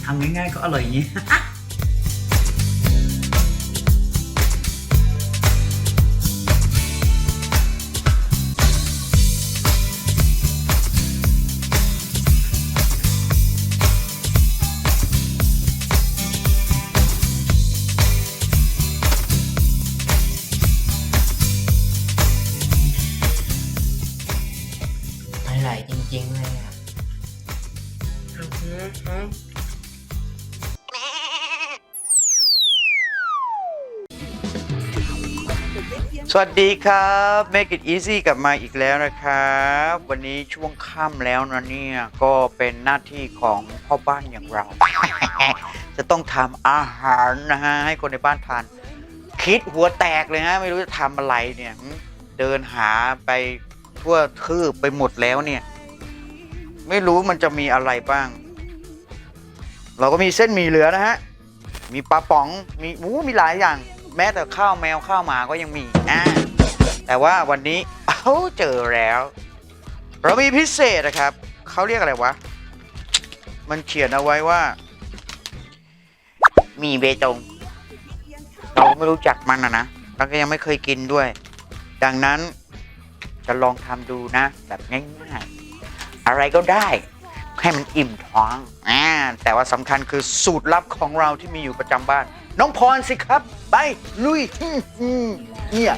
ทำง่ายๆก็อร่อยอย่างนี้ อร่อยจริงๆเลยอ่ะสวัสดีครับ Make it easy กลับมาอีกแล้วนะครับ วันนี้ช่วงค่ำแล้วนะเนี่ยก็เป็นหน้าที่ของพ่อบ้านอย่างเรา จะต้องทำอาหารนะฮะให้คนในบ้านทาน คิดหัวแตกเลยฮะไม่รู้จะทำอะไรเนี่ยเดินหาไปทั่วทืบไปหมดแล้วเนี่ยไม่รู้มันจะมีอะไรบ้าง เราก็มีเส้นหมี่เหลือนะฮะมีปลาป๋องมีหลายอย่างแม้แต่ข้าวแมวข้าวหมาก็ยังมีแต่ว่าวันนี้เจอแล้วเรามีพิเศษนะครับเขาเรียกอะไรวะมันเขียนเอาไว้ว่ามีเบตงเราไม่รู้จักมันนะเราก็ยังไม่เคยกินด้วยดังนั้นจะลองทำดูนะแบบง่ายๆอะไรก็ได้ให้มันอิ่มท้องแต่ว่าสำคัญคือสูตรลับของเราที่มีอยู่ประจำบ้านน้องพรสิครับไปลุยเนี่ย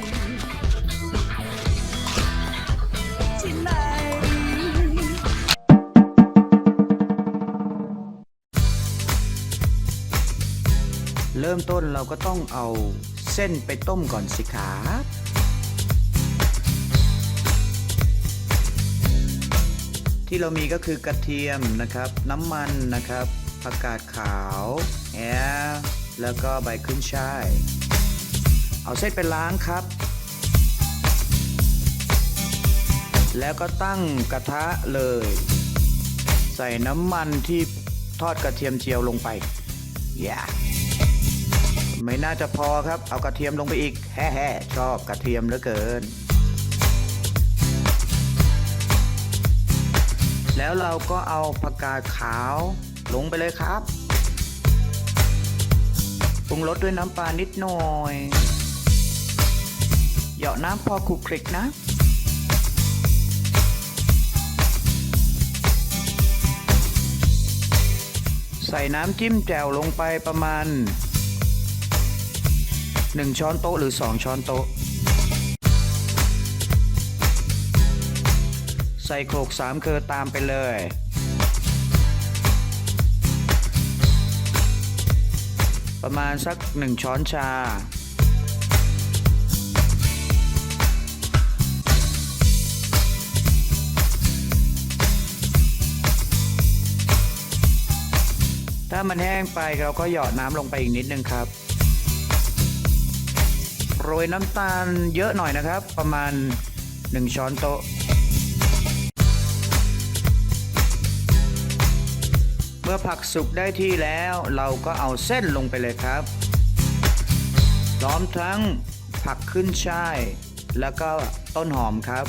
เริ่มต้นเราก็ต้องเอาเส้นไปต้มก่อนสิครับที่เรามีก็คือกระเทียมนะครับน้ำมันนะครับผักกาดขาวแล้วก็ใบขึ้นช่ายเอาเส้นไปล้างครับแล้วก็ตั้งกระทะเลยใส่น้ำมันที่ทอดกระเทียมเจียวลงไปไม่น่าจะพอครับเอากระเทียมลงไปอีกชอบกระเทียมเหลือเกินแล้วเราก็เอาผักกาดขาวลงไปเลยครับปรุงรสด้วยน้ำปลานิดหน่อยเหยาะน้ำพอคลุกคลิกนะใส่น้ำจิ้มแจ่วลงไปประมาณ1 ช้อนโต๊ะหรือ2 ช้อนโต๊ะใส่โขลก3 เกลือตามไปเลยประมาณสัก1 ช้อนชาถ้ามันแห้งไปเราก็หยอดน้ำลงไปอีกนิดนึงครับโรยน้ำตาลเยอะหน่อยนะครับประมาณ1 ช้อนโต๊ะเมื่อผักสุกได้ที่แล้วเราก็เอาเส้นลงไปเลยครับพร้อมทั้งผักขึ้นช่ายแล้วก็ต้นหอมครับ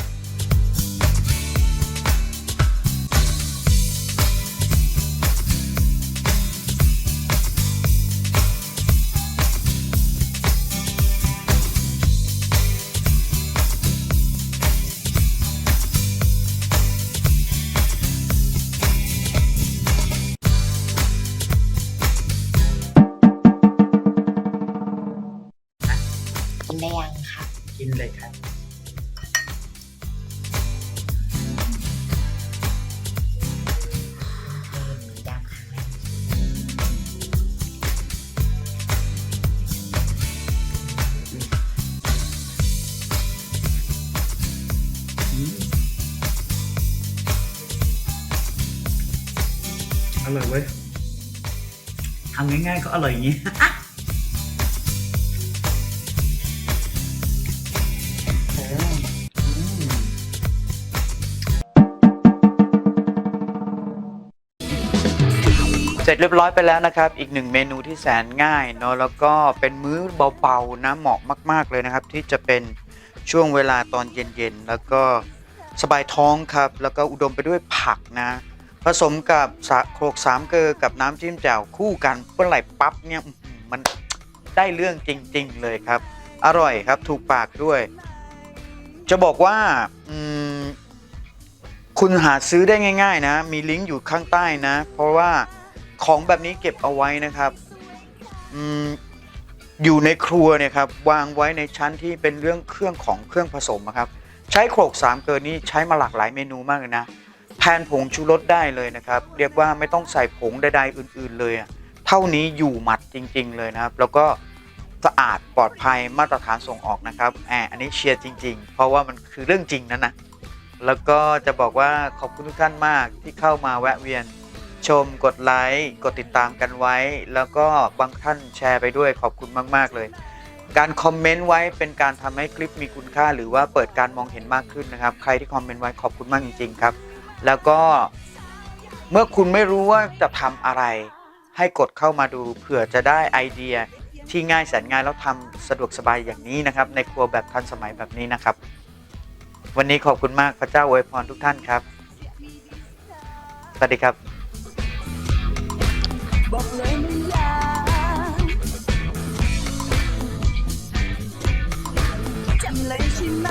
กินได้ยังครับกินเลยครับมีดำครั้งแรกอร่อยเว้ยทำง่ายๆก็อร่อยอย่างนี้ เสร็จเรียบร้อยไปแล้วนะครับอีก1 เมนูที่แสนง่ายเนาะแล้วก็เป็นมื้อเบาๆนะเหมาะมากๆเลยนะครับที่จะเป็นช่วงเวลาตอนเย็นๆแล้วก็สบายท้องครับแล้วก็อุดมไปด้วยผักนะ ผสมกับโขลกสามเกลอกับน้ำจิ้มแจ่วคู่กันเมื่อไหร่ปั๊บเนี่ยมันได้เรื่องจริงๆเลยครับอร่อยครับถูกปากด้วยจะบอกว่าคุณหาซื้อได้ง่ายๆนะมีลิงก์อยู่ข้างใต้นะเพราะว่าของแบบนี้เก็บเอาไว้นะครับอยู่ในครัวเนี่ยครับวางไว้ในชั้นที่เป็นเรื่องเครื่องผสมครับใช้โขลกสามเกลอนี้ใช้มาหลากหลายเมนูมากเลยนะแทนผงชูรสได้เลยนะครับเรียกว่าไม่ต้องใส่ผงใดๆอื่นๆเลยเท่านี้อยู่หมัดจริงๆเลยนะครับแล้วก็สะอาดปลอดภัยมาตรฐานส่งออกนะครับอันนี้เชียร์จริงๆเพราะว่ามันคือเรื่องจริงนะแล้วก็จะบอกว่าขอบคุณทุกท่านมากที่เข้ามาแวะเวียนชมกดไลค์กดติดตามกันไว้แล้วก็บางท่านแชร์ไปด้วยขอบคุณมากๆเลยการคอมเมนต์ไว้เป็นการทำให้คลิปมีคุณค่าหรือว่าเปิดการมองเห็นมากขึ้นนะครับใครที่คอมเมนต์ไว้ขอบคุณมากจริงๆครับแล้วก็เมื่อคุณไม่รู้ว่าจะทำอะไรให้กดเข้ามาดูเผื่อจะได้ไอเดียที่ง่ายแสนง่ายแล้วทำสะดวกสบายอย่างนี้นะครับในครัวแบบทันสมัยแบบนี้นะครับวันนี้ขอบคุณมากพระเจ้าอวยพรทุกท่านครับสวัสดีครับบอกเลยไม่อยากจำเลยใช่ไหม